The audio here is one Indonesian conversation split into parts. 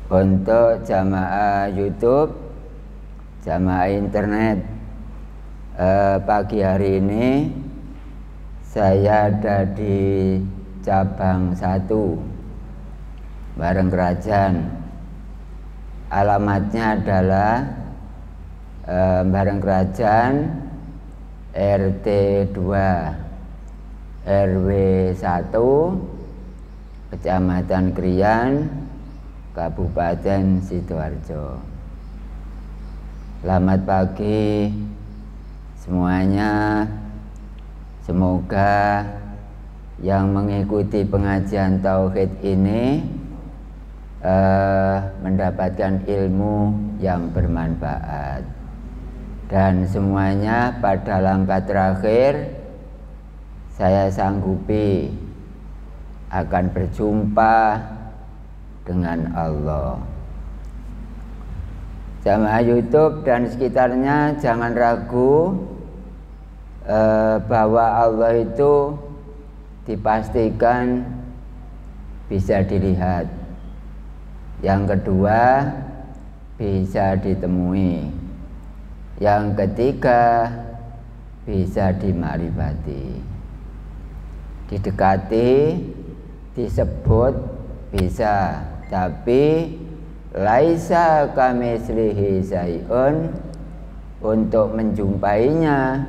Untuk jamaah YouTube, jamaah internet, pagi hari ini saya ada di cabang 1 Bareng Kerajaan. Alamatnya adalah Bareng Kerajaan RT 2 RW 1 Kecamatan Krian, Kabupaten Sidoarjo. Selamat pagi semuanya. Semoga yang mengikuti pengajian tauhid ini mendapatkan ilmu yang bermanfaat, dan semuanya pada langkah terakhir saya sanggupi akan berjumpa dengan Allah. Jamaah YouTube dan sekitarnya jangan ragu bahwa Allah itu dipastikan bisa dilihat. Yang kedua, bisa ditemui. Yang ketiga, bisa dimarifati. Didekati, disebut bisa, tapi laisa kamitslihi syai'un, untuk menjumpainya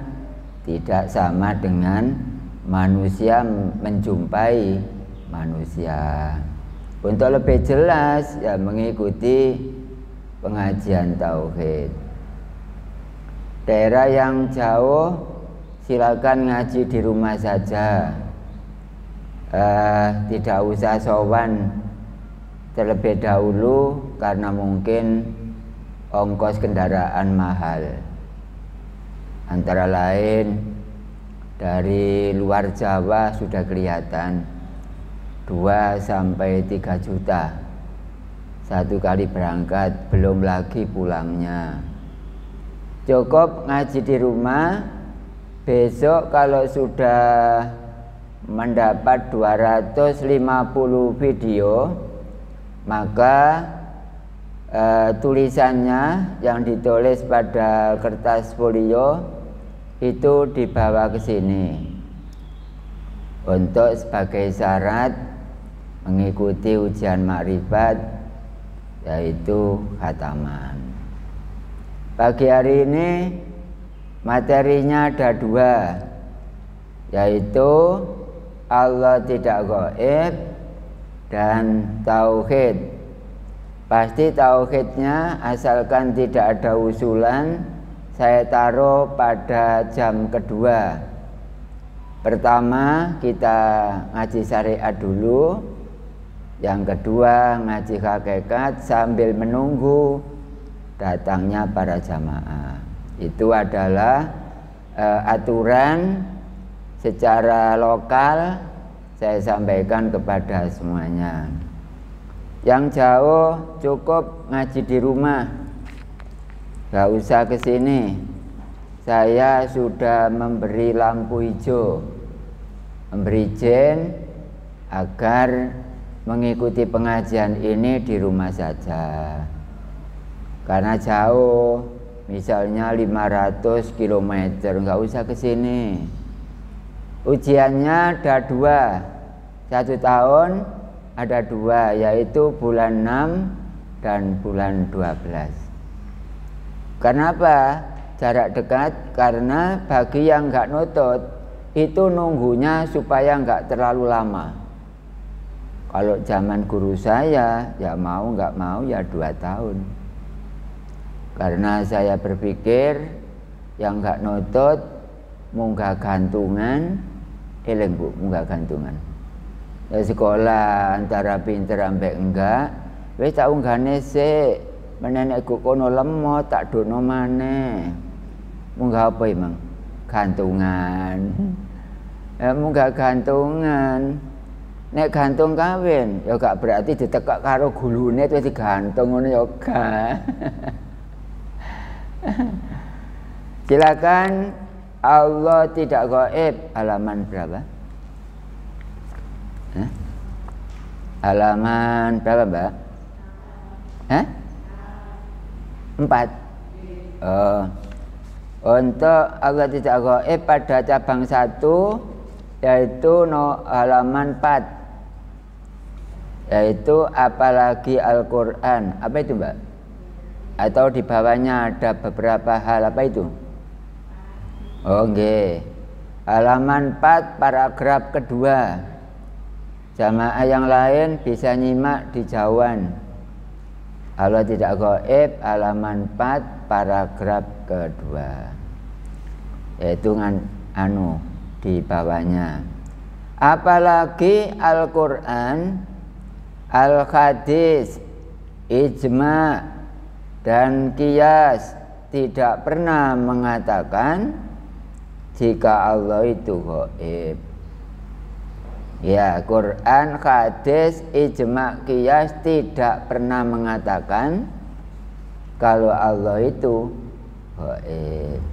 tidak sama dengan manusia menjumpai manusia. Untuk lebih jelas ya mengikuti pengajian tauhid. Daerah yang jauh silakan ngaji di rumah saja. Tidak usah sowan terlebih dahulu karena mungkin ongkos kendaraan mahal. Antara lain dari luar Jawa sudah kelihatan 2 sampai 3 juta satu kali berangkat, belum lagi pulangnya. Cukup ngaji di rumah. Besok kalau sudah mendapat 250 video, maka tulisannya yang ditulis pada kertas folio itu dibawa ke sini untuk sebagai syarat mengikuti ujian makrifat, yaitu khataman. Pagi hari ini materinya ada 2, yaitu Allah tidak gaib dan tauhid. Pasti tauhidnya, asalkan tidak ada usulan, saya taruh pada jam kedua. Pertama kita ngaji syariat dulu, yang kedua ngaji hakikat sambil menunggu datangnya para jamaah. Itu adalah aturan secara lokal, saya sampaikan kepada semuanya. Yang jauh cukup ngaji di rumah, gak usah ke sini. Saya sudah memberi lampu hijau, memberi izin agar mengikuti pengajian ini di rumah saja. Karena jauh, misalnya 500 km, nggak usah ke sini. Ujiannya ada 2, 1 tahun ada 2, yaitu bulan 6 dan bulan 12. Kenapa jarak dekat? Karena bagi yang nggak nutut itu nunggunya supaya nggak terlalu lama. Kalau zaman guru saya, ya mau nggak mau ya 2 tahun. Karena saya berpikir yang nggak nutut munggah gantungan, eling Bu, munggah gantungan. Ya sekolah antara pinter ambek enggak, wis tak unggahne sik, menenekku kono lemot tak dono maneh. Munggah apa emang? Gantungan. Ya munggah gantungan. Nek gantung kawin, ya gak berarti ditekak karo gulune terus digantung ngono ya gak. Silakan. Allah tidak gaib, halaman berapa? Halaman berapa, Mbak? Hah? 4. Untuk Allah tidak gaib pada cabang 1 yaitu halaman 4, yaitu apalagi Al-Quran. Apa itu, Mbak? Atau di bawahnya ada beberapa hal, apa itu? Oke. Halaman 4 paragraf kedua. Jamaah yang lain bisa nyimak di jauhan. Allah tidak gaib halaman 4 paragraf kedua. Yaitu di bawahnya. Apalagi Al-Quran, Al-Hadis, Ijma' dan Qiyas tidak pernah mengatakan jika Allah itu gaib. Ya, Quran, Hadis, Ijma', Qiyas tidak pernah mengatakan kalau Allah itu gaib.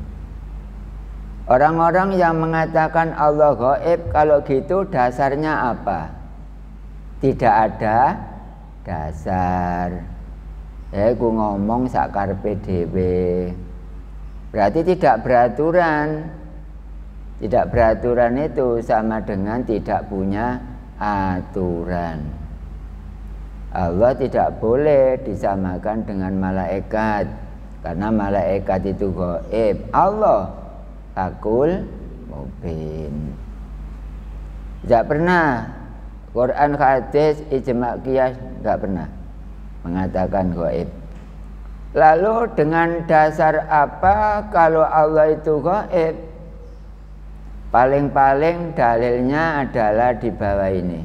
Orang-orang yang mengatakan Allah gaib, kalau gitu dasarnya apa? Tidak ada dasar. Ku ngomong sakarpe dhewe. Berarti tidak beraturan. Tidak beraturan itu sama dengan tidak punya aturan. Allah tidak boleh disamakan dengan malaikat, karena malaikat itu gaib. Allah hakul mubin. Tidak pernah Quran, Hadis, Ijma', Qiyas tidak pernah mengatakan gaib. Lalu dengan dasar apa kalau Allah itu gaib? Paling-paling dalilnya adalah di bawah ini.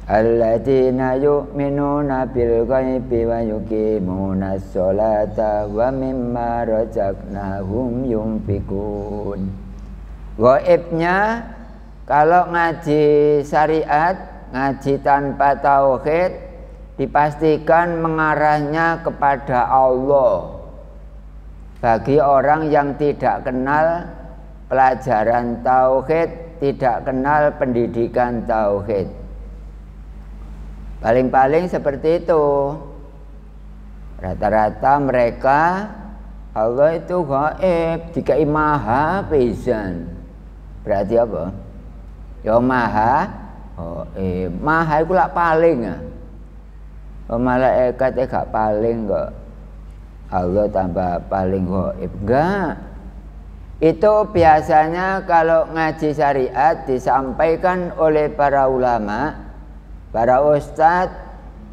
Alladzina yu'minuna bil ghaibi wa yuqimunas sholata wa mimma razaqnahum yunfikun. Gaibnya kalau ngaji syariat, ngaji tanpa tauhid, dipastikan mengarahnya kepada Allah. Bagi orang yang tidak kenal pelajaran tauhid, tidak kenal pendidikan tauhid, paling-paling seperti itu. Rata-rata mereka Allah itu gaib, dikai maha pisan. Berarti apa? Ya maha gaib. Maha itu lah paling. Malaikat gak paling kok. Allah tambah paling gaib. Enggak. Itu biasanya kalau ngaji syariat disampaikan oleh para ulama, para ustadz,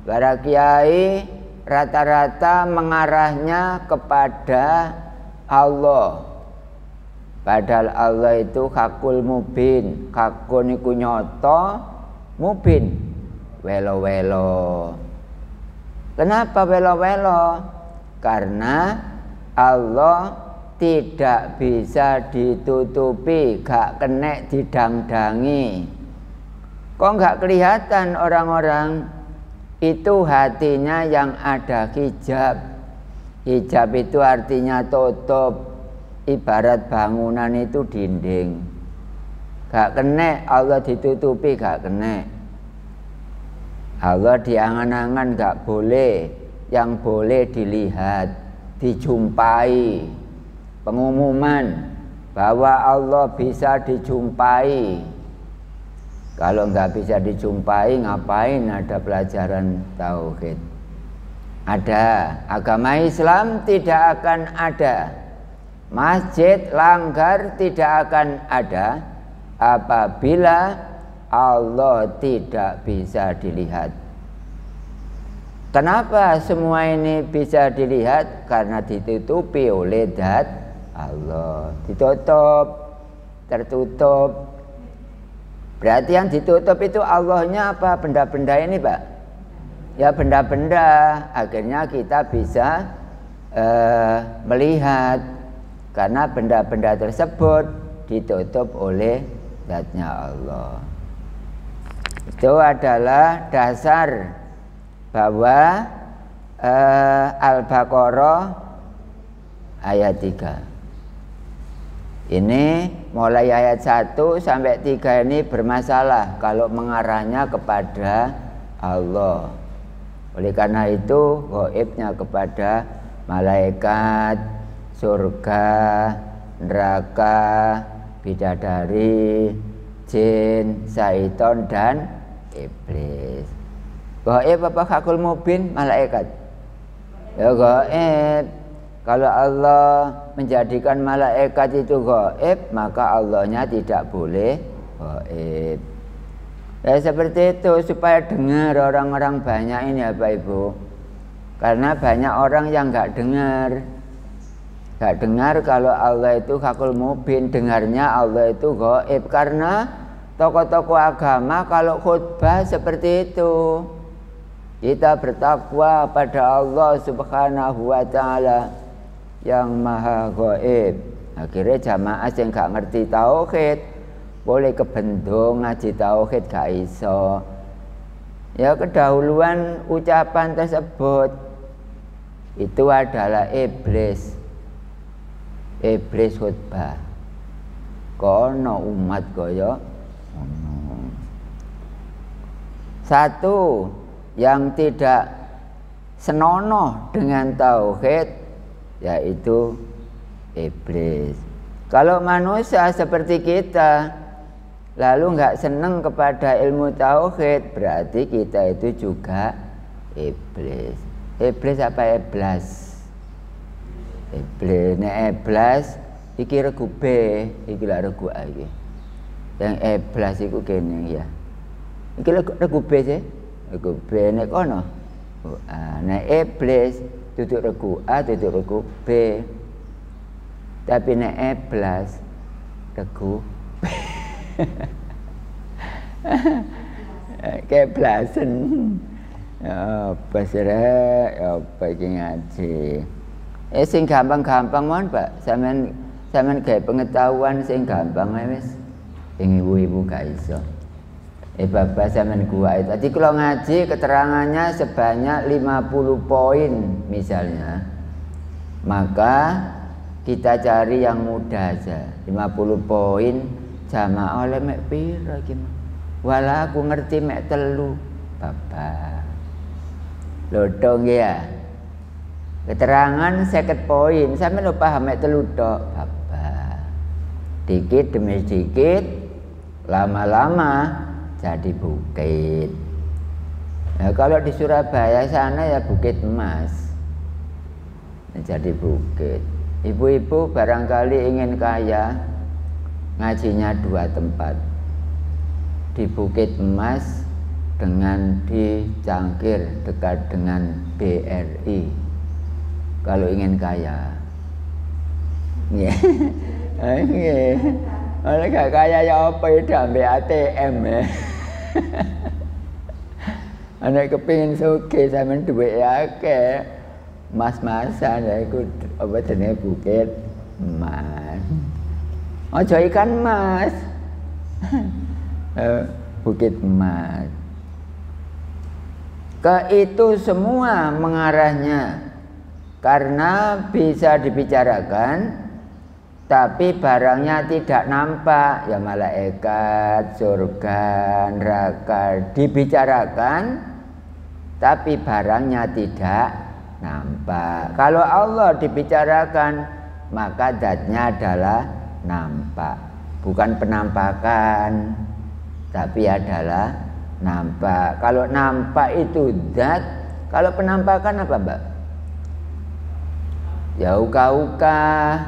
para kiai, rata-rata mengarahnya kepada Allah. Padahal Allah itu hakul mubin. Hakun iku nyoto, mubin welo-welo. Kenapa welo-welo? Karena Allah tidak bisa ditutupi, gak kena didang-dangi. Kok gak kelihatan orang-orang? Itu hatinya yang ada hijab. Hijab itu artinya tutup. Ibarat bangunan itu dinding. Gak kena Allah ditutupi, gak kena. Allah diangan-angan gak boleh. Yang boleh dilihat, dijumpai. Pengumuman bahwa Allah bisa dijumpai. Kalau nggak bisa dijumpai, ngapain ada pelajaran tauhid? Ada. Agama Islam tidak akan ada, masjid langgar tidak akan ada apabila Allah tidak bisa dilihat. Kenapa semua ini bisa dilihat? Karena ditutupi oleh zat Allah. Ditutup, tertutup. Berarti yang ditutup itu Allahnya apa? Benda-benda ini, Pak? Ya benda-benda. Akhirnya kita bisa melihat. Karena benda-benda tersebut ditutup oleh zatnya Allah. Itu adalah dasar bahwa Al-Baqarah ayat 3. Ini mulai ayat 1 sampai 3 ini bermasalah kalau mengarahnya kepada Allah. Oleh karena itu gaibnya kepada malaikat, surga, neraka, bidadari, jin, syaitan dan iblis. Gaib apa hakul mubin? Malaikat. Ya gaib. Kalau Allah menjadikan malaikat itu gaib, maka Allahnya tidak boleh gaib. Ya seperti itu supaya dengar orang-orang banyak ini ya Bapak Ibu. Karena banyak orang yang nggak dengar kalau Allah itu hakul mubin, dengarnya Allah itu gaib. Karena tokoh-tokoh agama kalau khutbah seperti itu, kita bertakwa pada Allah Subhanahu wa Ta'ala yang maha gaib. Akhirnya jamaah yang nggak ngerti tauhid boleh kebendung ngaji tauhid gak iso. Ya kedahuluan ucapan tersebut itu adalah iblis. Iblis khutbah. Kono umat kaya satu yang tidak senonoh dengan tauhid yaitu iblis. Kalau manusia seperti kita lalu nggak seneng kepada ilmu tauhid, berarti kita itu juga iblis. Iblis apa iblis? Iblis, nek iblis iki regu B, iki lak regu A iki. Yang iblis iku kene ya. Iki regu B sih. Regu B nek kono. Nek iblis duduk regu A, duduk regu B. Tapi nek iblis regu B. Keblasen apa sirek apa iki ngaji sing gampang-gampang mohon Pak sampean gawe pengetahuan sing gampang wis sing ibu-ibu gak iso Bapak sampean kuat tadi kalau ngaji keterangannya sebanyak 50 poin misalnya maka kita cari yang mudah aja 50 poin jamaah oleh mek pira iki wala aku ngerti mek telu Bapak lodong ya keterangan 50 poin sampe lo paham mek telu tok Bapak dikit demi dikit lama-lama jadi bukit. Nah, kalau di Surabaya sana ya Bukit Emas jadi bukit. Ibu-ibu barangkali ingin kaya ngajinya 2 tempat di Bukit Emas dengan di Cangkir dekat dengan BRI kalau ingin kaya ya oleh gak kaya ya apa ya dambe ATM ya anak kepingin sugih sampean duwe akeh mas-masan ya iku apa jenenge Bukit Emas. Ojo ikan mas Bukit Emas ke itu semua mengarahnya karena bisa dibicarakan tapi barangnya tidak nampak ya malaikat, surga, neraka dibicarakan tapi barangnya tidak nampak. Kalau Allah dibicarakan maka zatnya adalah nampak, bukan penampakan tapi adalah nampak. Kalau nampak itu zat, kalau penampakan apa Mbak? Ya uka-uka,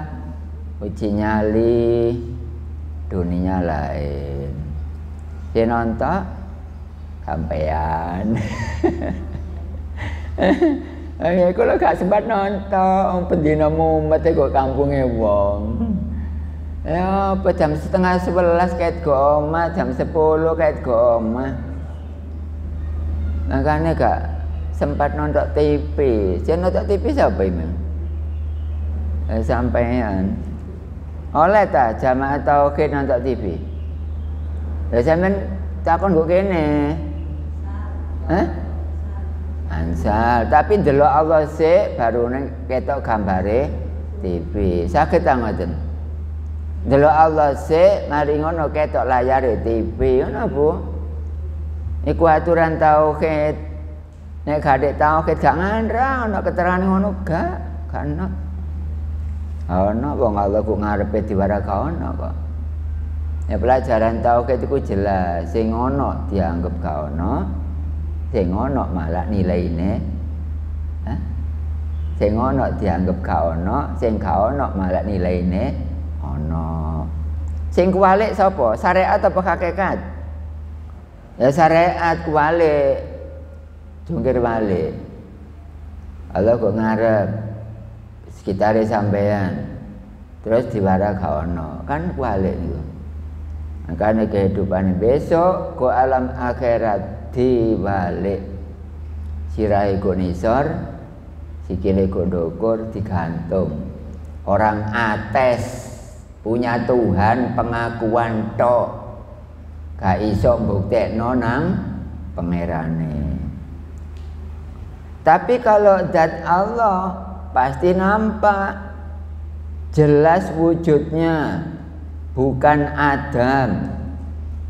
uji nyali, dunia lain. Si nonton sampean. Ya kalau gak sempat nonton, pendina mumet kok kampungnya wong. Ya apa jam 10:30 kayak go omah, jam 10 kayak go omah. Makanya gak sempat nonton TV. Jangan nonton TV siapa ini? Sampean. Oleh tak jamaah tauhid nonton TV? Ya sampean takon kok kene. Hah? Ansal, tapi ndelok Allah sik baru ketok gambare TV. Saged ta ngoten? Ndelok Allah sik mari ngono ketok layare TV ngono Bu. Iku aturan tauhid. Nek gak ada tauhid gak ngandrang ana keterangan ngono gak ana. Ana wong Allah ku ngarepe diwara gak ana kok. Ya pelajaran tauhid iku jelas, sing ana dianggap gak ana, sing ana malah nilaine. Sing ana dianggap gak ana, sing gak ana malah nilaine ana. Sing kuwalik sapa? Syariat apa hakikat? Ya syariat kuwalik. Jungkir balik. Allah kok ngarep sekitare sampean. Terus diwara gak ana, kan kuwalik niku. Makanya kehidupan besok ke alam akhirat dibalik. Sirahe kok nisor, sikile kok ndukur digantung. Orang ates punya Tuhan pengakuan tok, gak iso mbuktekno nang pangerane. Tapi kalau zat Allah pasti nampak jelas wujudnya, bukan Adam.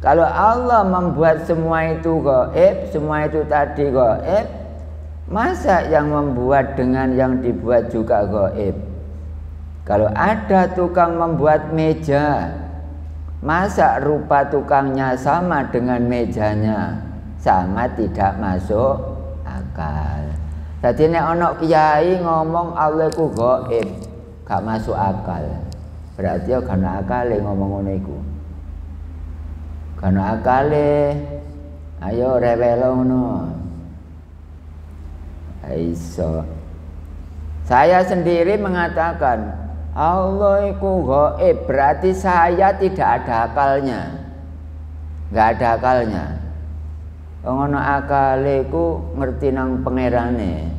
Kalau Allah membuat semua itu gaib, semua itu tadi gaib, masa yang membuat dengan yang dibuat juga gaib? Kalau ada tukang membuat meja, masa rupa tukangnya sama dengan mejanya? Sama tidak masuk akal. Jadi nek ana kiai ngomong Allah ku gaib, gak masuk akal. Berarti ya gak ana akale ngomong ngono iku. Gak ana akale. Ayo rewelo ngono. Iso. Saya sendiri mengatakan Allah iku gaib, berarti saya tidak ada akalnya. Enggak ada akalnya. Wong ana akale iku ngerti nang pangerane.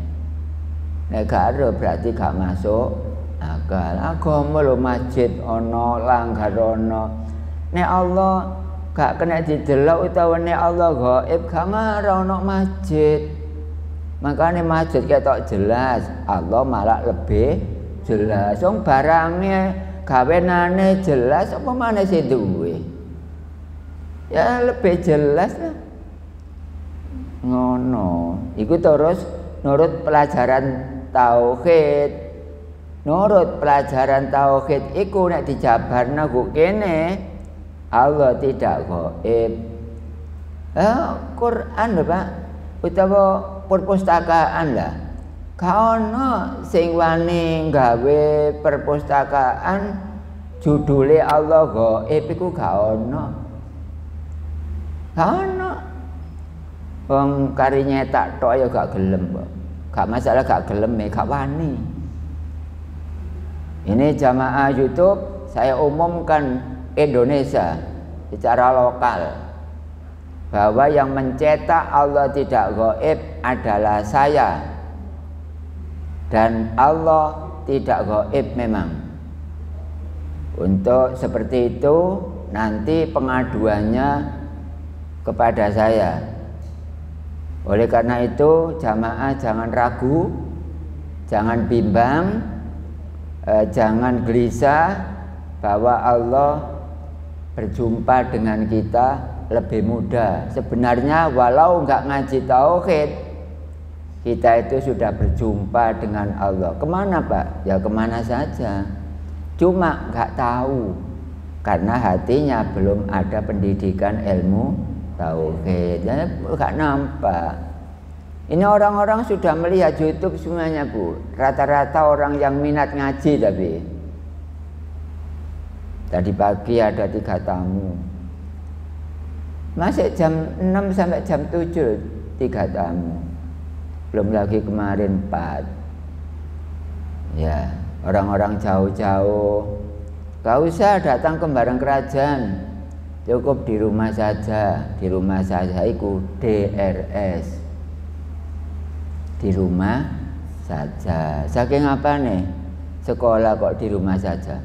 Nek gak ada berarti gak masuk akal. Agama lho masjid ana, langgar ana. Nek Allah gak kena didelok utawa nek Allah gaib gak ngarah ana masjid. Makanya masjid ketok jelas, Allah malah lebih jelas. Wong barangnya gawenane jelas apa maneh sing duwe? Ya lebih jelas lah. Ngono. Iku terus nurut pelajaran tauhid. Nurut pelajaran tauhid iku nek dijabarna ku kene Allah tidak gaib. Quran lho Pak. Utawa perpustakaan lah. Kaono sing wani gawe perpustakaan judule Allah gaib iku gak ono. Gak ono. Wong kari nyetak tok ya gak gelem kok. Gak masalah gak gelem gak wani. Ini jamaah YouTube saya umumkan Indonesia secara lokal bahwa yang mencetak Allah tidak gaib adalah saya. Dan Allah tidak gaib memang. Untuk seperti itu nanti pengaduannya kepada saya. Oleh karena itu jamaah jangan ragu, jangan bimbang, jangan gelisah bahwa Allah berjumpa dengan kita lebih mudah. Sebenarnya walau nggak ngaji tauhid, kita itu sudah berjumpa dengan Allah. Kemana Pak? Ya kemana saja. Cuma nggak tahu karena hatinya belum ada pendidikan ilmu tauhid. Ya nggak nampak. Ini orang-orang sudah melihat YouTube semuanya Bu. Rata-rata orang yang minat ngaji tapi. Tadi pagi ada 3 tamu. Masih jam 6 sampai jam 7 3 tamu. Belum lagi kemarin 4. Ya, orang-orang jauh-jauh. Gak usah datang ke barang kerajaan. Cukup di rumah saja. Di rumah saja itu DRS. Di rumah saja. Saking apa nih? Sekolah kok di rumah saja.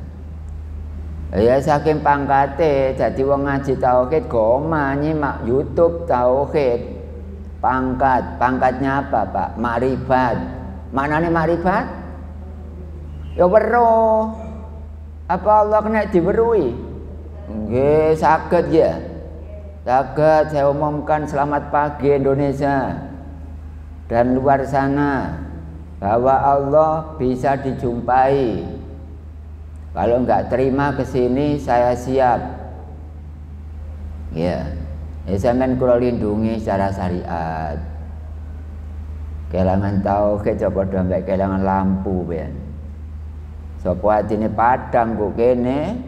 Ya saking pangkate jadi wong ngaji tauhid goma nyimak YouTube tauhid. Pangkatnya apa Pak? Makrifat. Maknane makrifat? Ya weruh. Apa Allah kena diweruhi? Nggih, saged ya. Saged saya umumkan selamat pagi Indonesia. dan luar sana, bahwa Allah bisa dijumpai. Kalau nggak terima ke sini, saya siap. Ya, sampean kula lindungi secara syariat. Kelangan tauhid coba mbek kelangan lampu ben. Sapa atine padang kok kene,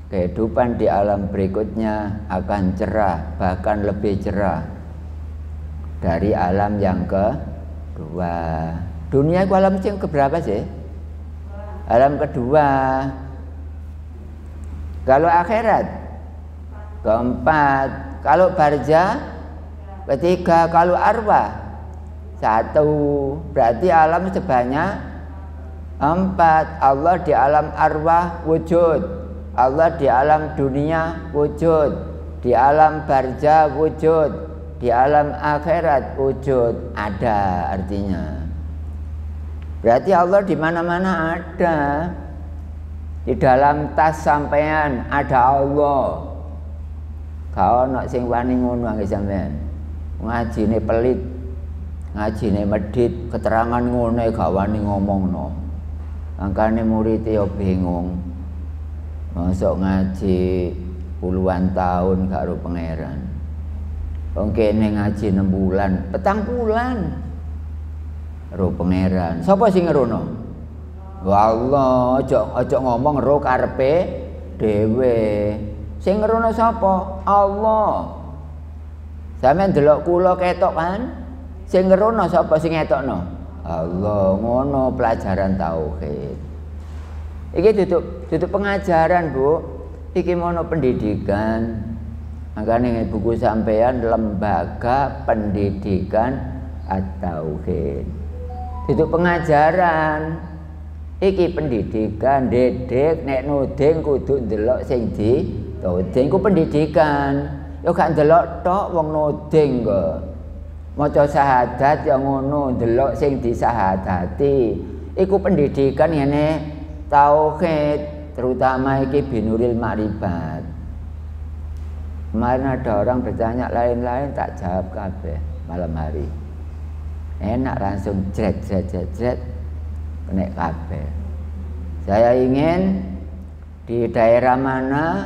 kehidupan di alam berikutnya akan cerah, bahkan lebih cerah dari alam yang kedua. Dunia itu alam yang keberapa sih? Alam kedua. Kalau akhirat keempat. Kalau barzah ketiga. Kalau arwah satu. Berarti alam sebanyak empat. Allah di alam arwah wujud, Allah di alam dunia wujud, di alam barzah wujud, di alam akhirat wujud. Ada artinya. Berarti Allah di mana-mana ada. Di dalam tas sampean ada Allah. Kau nak sing wani ngono nggih sampean. Ngajine pelit, ngajine medhit, keterangan ngono gak wani ngomongno. Angkane murid yo bingung. Masuk ngaji puluhan tahun karo pangeran. Wong kene ngaji 6 bulan, 4 bulan. Ro pangeran. Sapa sing ngerono? Allah, aja ngomong ro karepe dhewe. Sing ngerono sapa? Allah. Sampeyan delok kula ketok kan? Sing ngerono sapa sing ngetokno? Allah. Ngono pelajaran tauhid. Iki duduk pengajaran, Bu. Iki mono pendidikan. Makanya buku sampean Lembaga Pendidikan At-Tauhid. Itu pengajaran. Iki pendidikan, dedek nek nuding kudu ndelok sing dituding ku pendidikan. Ya gak ndelok tok wong nuding kok. Maca syahadat ya ngono, ndelok sing disahadati. Iku pendidikan ngene tauhid, terutama iki binuril ma'rifat. Kemarin ada orang bertanya lain-lain, tak jawab kabeh malam hari. Enak langsung jret kenek kabeh. Saya ingin di daerah mana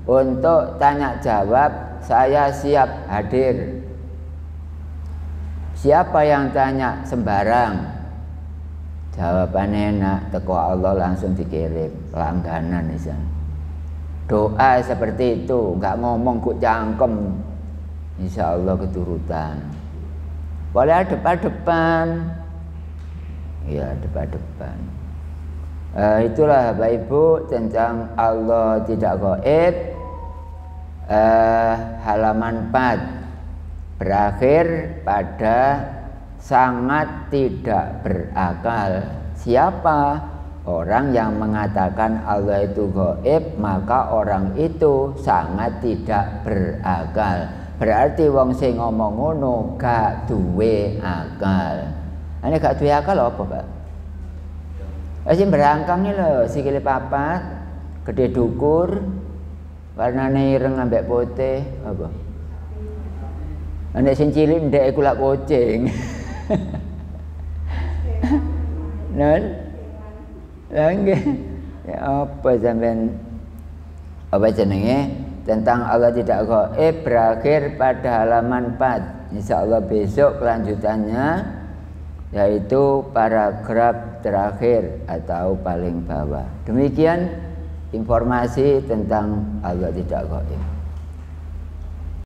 untuk tanya jawab, saya siap hadir. Siapa yang tanya sembarang, jawabannya enak, teko Allah langsung dikirim langganan misalnya. Doa seperti itu, nggak ngomong kok cangkem, insya Allah keturutan. Boleh depan-depan, ya depan-depan. Itulah Bapak Ibu tentang Allah tidak gaib. Halaman 4 berakhir pada sangat tidak berakal. Siapa? Orang yang mengatakan Allah itu gaib, maka orang itu sangat tidak berakal. Berarti wong sing ngomong ngono gak duwe akal. Ane gak duwe akal apa, Pak? Sing berangkang iki lho, sikile papat, gede dukur, warnane ireng ambek putih, apa? Nek sing cilik ndek iku lak kucing. Nan? Langge. Ya apa sampean? Apa jenenge? Tentang Allah tidak gaib berakhir pada halaman 4. Insyaallah besok kelanjutannya yaitu paragraf terakhir atau paling bawah. Demikian informasi tentang Allah tidak gaib.